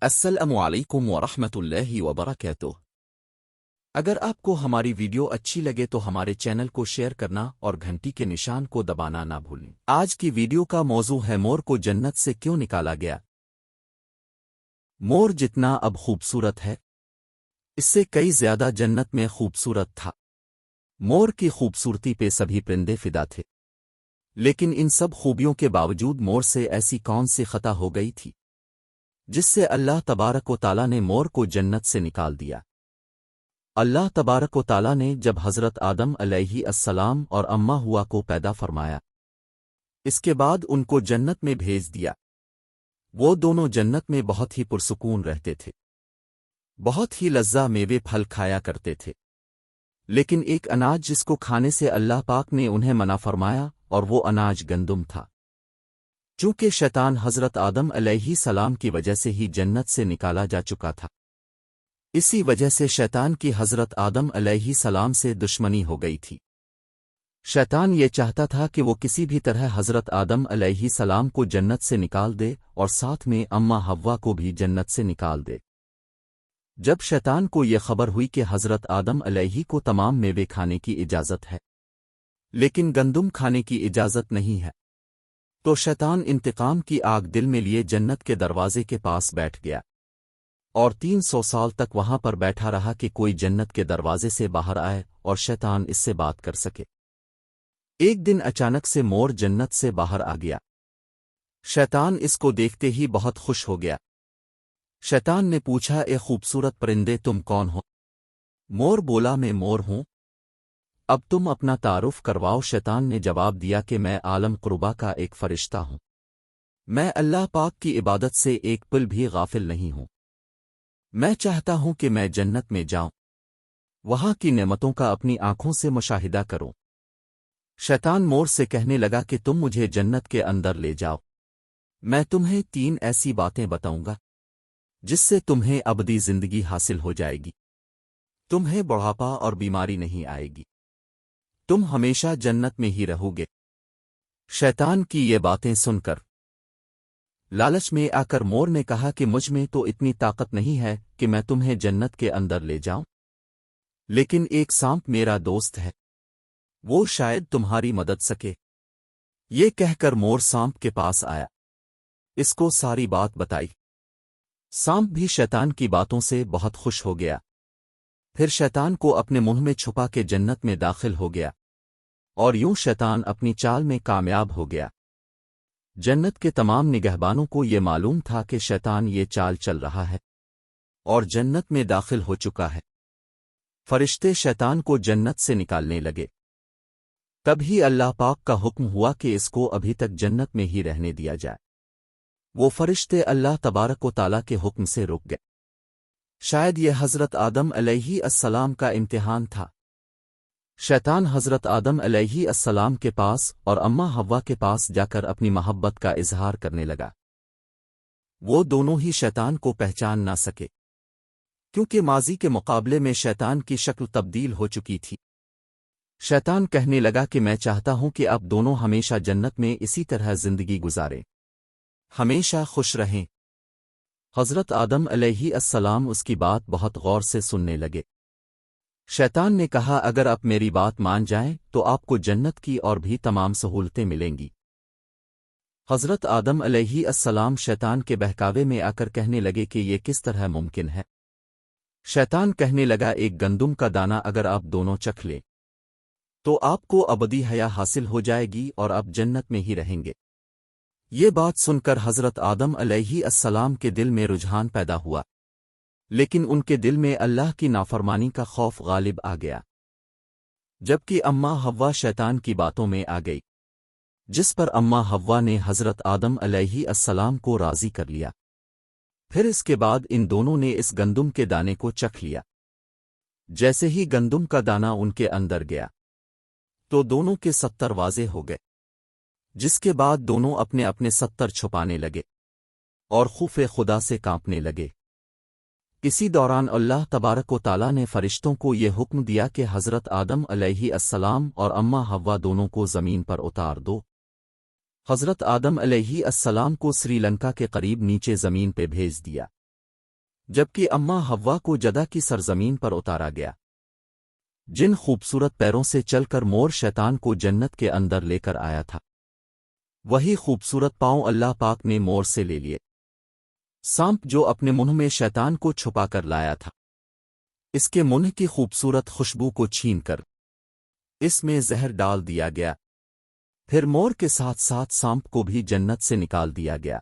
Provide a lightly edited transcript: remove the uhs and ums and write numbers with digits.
السلام علیکم ورحمۃ اللہ وبرکاتہ۔ اگر آپ کو ہماری ویڈیو اچھی لگے تو ہمارے چینل کو شیئر کرنا اور گھنٹی کے نشان کو دبانا نہ بھولیں۔ آج کی ویڈیو کا موضوع ہے مور کو جنت سے کیوں نکالا گیا۔ مور جتنا اب خوبصورت ہے، اس سے کئی زیادہ جنت میں خوبصورت تھا۔ مور کی خوبصورتی پہ سبھی پرندے فدا تھے، لیکن ان سب خوبیوں کے باوجود مور سے ایسی کون سی خطا ہو گئی تھی جس سے اللہ تبارک و تعالیٰ نے مور کو جنت سے نکال دیا۔ اللہ تبارک و تعالیٰ نے جب حضرت آدم علیہ السلام اور اماں ہوا کو پیدا فرمایا، اس کے بعد ان کو جنت میں بھیج دیا۔ وہ دونوں جنت میں بہت ہی پرسکون رہتے تھے، بہت ہی لذیذ میوے پھل کھایا کرتے تھے، لیکن ایک اناج جس کو کھانے سے اللہ پاک نے انہیں منع فرمایا، اور وہ اناج گندم تھا۔ چونکہ شیطان حضرت آدم علیہ السلام کی وجہ سے ہی جنت سے نکالا جا چکا تھا، اسی وجہ سے شیطان کی حضرت آدم علیہ السلام سے دشمنی ہو گئی تھی۔ شیطان یہ چاہتا تھا کہ وہ کسی بھی طرح حضرت آدم علیہ السلام کو جنت سے نکال دے اور ساتھ میں اماں حوا کو بھی جنت سے نکال دے۔ جب شیطان کو یہ خبر ہوئی کہ حضرت آدم علیہ کو تمام میوے کھانے کی اجازت ہے لیکن گندم کھانے کی اجازت نہیں ہے، تو شیطان انتقام کی آگ دل میں لیے جنت کے دروازے کے پاس بیٹھ گیا، اور 300 سال تک وہاں پر بیٹھا رہا کہ کوئی جنت کے دروازے سے باہر آئے اور شیطان اس سے بات کر سکے۔ ایک دن اچانک سے مور جنت سے باہر آ گیا۔ شیطان اس کو دیکھتے ہی بہت خوش ہو گیا۔ شیطان نے پوچھا، اے خوبصورت پرندے تم کون ہو؟ مور بولا، میں مور ہوں۔ اب تم اپنا تعارف کرواؤ۔ شیطان نے جواب دیا کہ میں عالم قربا کا ایک فرشتہ ہوں، میں اللہ پاک کی عبادت سے ایک پل بھی غافل نہیں ہوں۔ میں چاہتا ہوں کہ میں جنت میں جاؤں، وہاں کی نعمتوں کا اپنی آنکھوں سے مشاہدہ کروں۔ شیطان مور سے کہنے لگا کہ تم مجھے جنت کے اندر لے جاؤ، میں تمہیں 3 ایسی باتیں بتاؤں گا جس سے تمہیں ابدی زندگی حاصل ہو جائے گی، تمہیں بڑھاپا اور بیماری نہیں آئے گی، تم ہمیشہ جنت میں ہی رہو گے۔ شیطان کی یہ باتیں سن کر لالچ میں آ کر مور نے کہا کہ مجھ میں تو اتنی طاقت نہیں ہے کہ میں تمہیں جنت کے اندر لے جاؤں، لیکن ایک سانپ میرا دوست ہے، وہ شاید تمہاری مدد سکے۔ یہ کہہ کر مور سانپ کے پاس آیا، اس کو ساری بات بتائی۔ سانپ بھی شیطان کی باتوں سے بہت خوش ہو گیا، پھر شیطان کو اپنے منہ میں چھپا کے جنت میں داخل ہو گیا، اور یوں شیطان اپنی چال میں کامیاب ہو گیا۔ جنت کے تمام نگہبانوں کو یہ معلوم تھا کہ شیطان یہ چال چل رہا ہے اور جنت میں داخل ہو چکا ہے۔ فرشتے شیطان کو جنت سے نکالنے لگے، تب ہی اللہ پاک کا حکم ہوا کہ اس کو ابھی تک جنت میں ہی رہنے دیا جائے۔ وہ فرشتے اللہ تبارک و تعالیٰ کے حکم سے رک گئے۔ شاید یہ حضرت آدم علیہ السلام کا امتحان تھا۔ شیطان حضرت آدم علیہ السلام کے پاس اور اماں حوا کے پاس جا کر اپنی محبت کا اظہار کرنے لگا۔ وہ دونوں ہی شیطان کو پہچان نہ سکے، کیونکہ ماضی کے مقابلے میں شیطان کی شکل تبدیل ہو چکی تھی۔ شیطان کہنے لگا کہ میں چاہتا ہوں کہ اب دونوں ہمیشہ جنت میں اسی طرح زندگی گزاریں، ہمیشہ خوش رہیں۔ حضرت آدم علیہ السلام اس کی بات بہت غور سے سننے لگے۔ شیطان نے کہا، اگر آپ میری بات مان جائیں تو آپ کو جنت کی اور بھی تمام سہولتیں ملیں گی۔ حضرت آدم علیہ السلام شیطان کے بہکاوے میں آ کر کہنے لگے کہ یہ کس طرح ممکن ہے۔ شیطان کہنے لگا، ایک گندم کا دانہ اگر آپ دونوں چکھ لیں تو آپ کو ابدی حیا حاصل ہو جائے گی اور آپ جنت میں ہی رہیں گے۔ یہ بات سن کر حضرت آدم علیہ السلام کے دل میں رجحان پیدا ہوا، لیکن ان کے دل میں اللہ کی نافرمانی کا خوف غالب آ گیا۔ جبکہ اماں حوا شیطان کی باتوں میں آ گئی، جس پر اماں حوا نے حضرت آدم علیہ السلام کو راضی کر لیا۔ پھر اس کے بعد ان دونوں نے اس گندم کے دانے کو چکھ لیا۔ جیسے ہی گندم کا دانہ ان کے اندر گیا تو دونوں کے 70 واضح ہو گئے، جس کے بعد دونوں اپنے اپنے 70 چھپانے لگے اور خوف خدا سے کانپنے لگے۔ اسی دوران اللہ تبارک و تعالیٰ نے فرشتوں کو یہ حکم دیا کہ حضرت آدم علیہ السلام اور اماں حوا دونوں کو زمین پر اتار دو۔ حضرت آدم علیہ السلام کو سری لنکا کے قریب نیچے زمین پہ بھیج دیا۔ جبکہ اماں ہوا کو جدہ کی سرزمین پر اتارا گیا۔ جن خوبصورت پیروں سے چل کر مور شیطان کو جنت کے اندر لے کر آیا تھا، وہی خوبصورت پاؤں اللہ پاک نے مور سے لے لیے۔ سانپ جو اپنے منہ میں شیطان کو چھپا کر لایا تھا، اس کے منہ کی خوبصورت خوشبو کو چھین کر اس میں زہر ڈال دیا گیا، پھر مور کے ساتھ ساتھ سانپ کو بھی جنت سے نکال دیا گیا۔